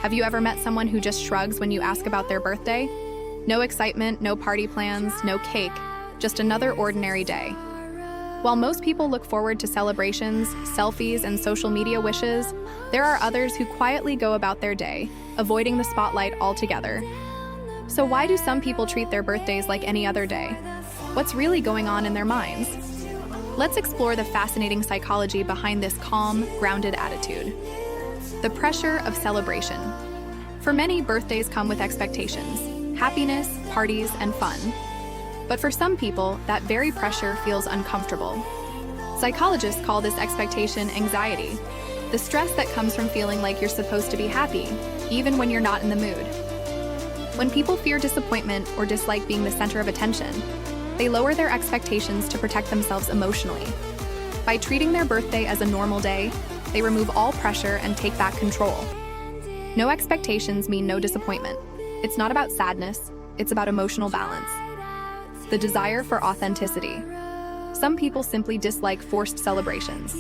Have you ever met someone who just shrugs when you ask about their birthday? No excitement, no party plans, no cake, just another ordinary day. While most people look forward to celebrations, selfies, and social media wishes, there are others who quietly go about their day, avoiding the spotlight altogether. So why do some people treat their birthdays like any other day? What's really going on in their minds? Let's explore the fascinating psychology behind this calm, grounded attitude. The pressure of celebration. For many, birthdays come with expectations, happiness, parties, and fun. But for some people, that very pressure feels uncomfortable. Psychologists call this expectation anxiety, the stress that comes from feeling like you're supposed to be happy, even when you're not in the mood. When people fear disappointment or dislike being the center of attention, they lower their expectations to protect themselves emotionally. By treating their birthday as a normal day, they remove all pressure and take back control. No expectations mean no disappointment. It's not about sadness, it's about emotional balance. The desire for authenticity. Some people simply dislike forced celebrations.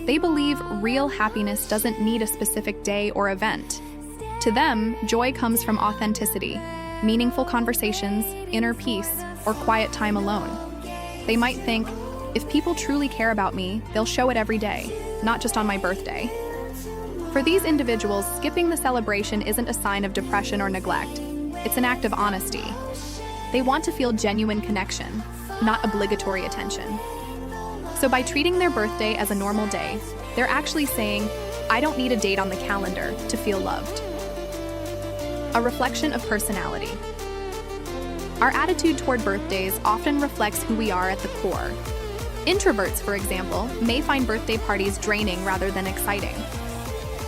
They believe real happiness doesn't need a specific day or event. To them, joy comes from authenticity, meaningful conversations, inner peace, or quiet time alone. They might think, if people truly care about me, they'll show it every day, not just on my birthday. For these individuals, skipping the celebration isn't a sign of depression or neglect. It's an act of honesty. They want to feel genuine connection, not obligatory attention. So by treating their birthday as a normal day, they're actually saying, I don't need a date on the calendar to feel loved. A reflection of personality. Our attitude toward birthdays often reflects who we are at the core. Introverts, for example, may find birthday parties draining rather than exciting.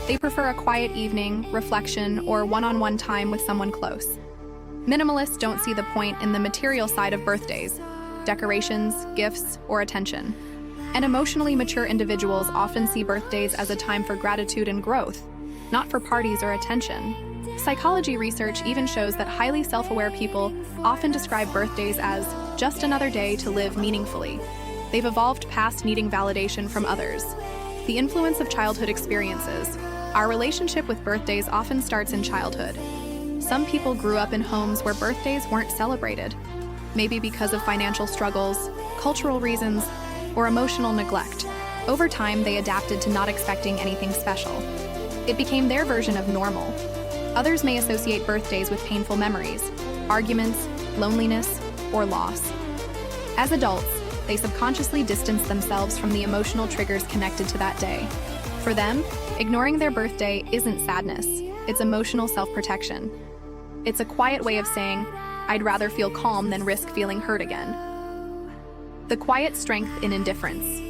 They prefer a quiet evening, reflection, or one-on-one time with someone close. Minimalists don't see the point in the material side of birthdays, decorations, gifts, or attention. And emotionally mature individuals often see birthdays as a time for gratitude and growth, not for parties or attention. Psychology research even shows that highly self-aware people often describe birthdays as just another day to live meaningfully. They've evolved past needing validation from others. The influence of childhood experiences. Our relationship with birthdays often starts in childhood. Some people grew up in homes where birthdays weren't celebrated, maybe because of financial struggles, cultural reasons, or emotional neglect. Over time, they adapted to not expecting anything special. It became their version of normal. Others may associate birthdays with painful memories, arguments, loneliness, or loss. As adults, they subconsciously distance themselves from the emotional triggers connected to that day. For them, ignoring their birthday isn't sadness, it's emotional self-protection. It's a quiet way of saying, I'd rather feel calm than risk feeling hurt again. The quiet strength in indifference.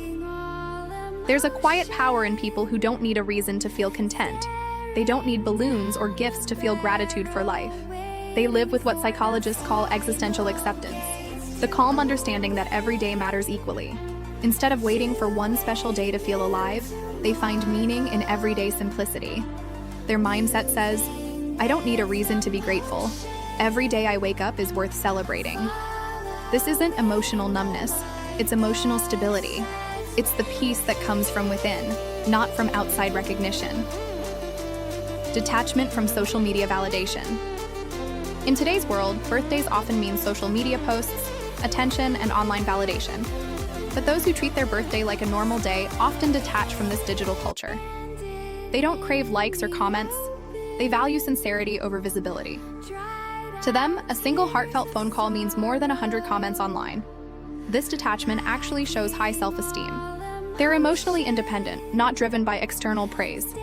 There's a quiet power in people who don't need a reason to feel content. They don't need balloons or gifts to feel gratitude for life. They live with what psychologists call existential acceptance, the calm understanding that every day matters equally. Instead of waiting for one special day to feel alive, they find meaning in everyday simplicity. Their mindset says, I don't need a reason to be grateful. Every day I wake up is worth celebrating. This isn't emotional numbness, it's emotional stability. It's the peace that comes from within, not from outside recognition. Detachment from social media validation. In today's world, birthdays often mean social media posts, attention, and online validation. But those who treat their birthday like a normal day often detach from this digital culture. They don't crave likes or comments. They value sincerity over visibility. To them, a single heartfelt phone call means more than 100 comments online. This detachment actually shows high self-esteem. They're emotionally independent, not driven by external praise.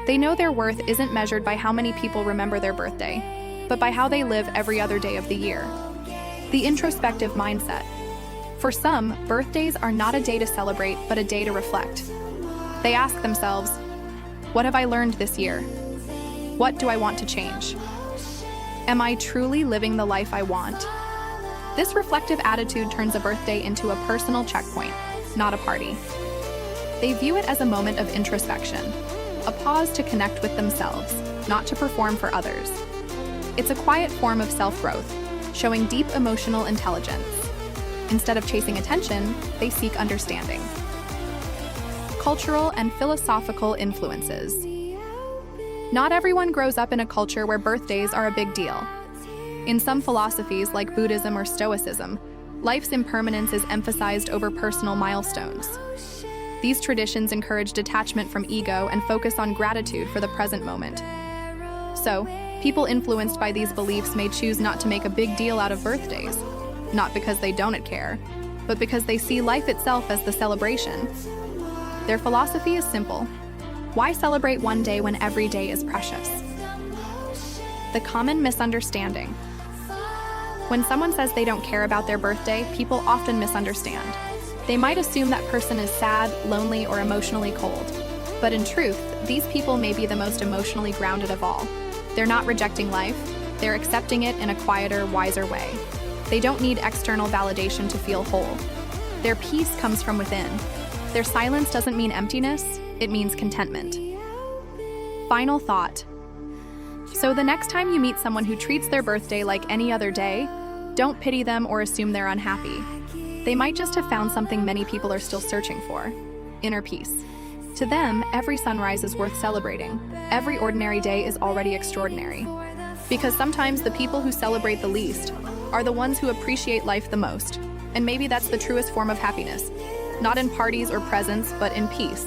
They know their worth isn't measured by how many people remember their birthday, but by how they live every other day of the year. The introspective mindset. For some, birthdays are not a day to celebrate, but a day to reflect. They ask themselves, what have I learned this year? What do I want to change? Am I truly living the life I want? This reflective attitude turns a birthday into a personal checkpoint, not a party. They view it as a moment of introspection, a pause to connect with themselves, not to perform for others. It's a quiet form of self-growth, showing deep emotional intelligence. Instead of chasing attention, they seek understanding. Cultural and philosophical influences. Not everyone grows up in a culture where birthdays are a big deal. In some philosophies, like Buddhism or Stoicism, life's impermanence is emphasized over personal milestones. These traditions encourage detachment from ego and focus on gratitude for the present moment. So, people influenced by these beliefs may choose not to make a big deal out of birthdays, not because they don't care, but because they see life itself as the celebration. Their philosophy is simple. Why celebrate one day when every day is precious? The common misunderstanding. When someone says they don't care about their birthday, people often misunderstand. They might assume that person is sad, lonely, or emotionally cold. But in truth, these people may be the most emotionally grounded of all. They're not rejecting life, they're accepting it in a quieter, wiser way. They don't need external validation to feel whole. Their peace comes from within. Their silence doesn't mean emptiness, it means contentment. Final thought. So the next time you meet someone who treats their birthday like any other day, don't pity them or assume they're unhappy. They might just have found something many people are still searching for: inner peace. To them, every sunrise is worth celebrating. Every ordinary day is already extraordinary. Because sometimes the people who celebrate the least are the ones who appreciate life the most. And maybe that's the truest form of happiness. Not in parties or presents, but in peace.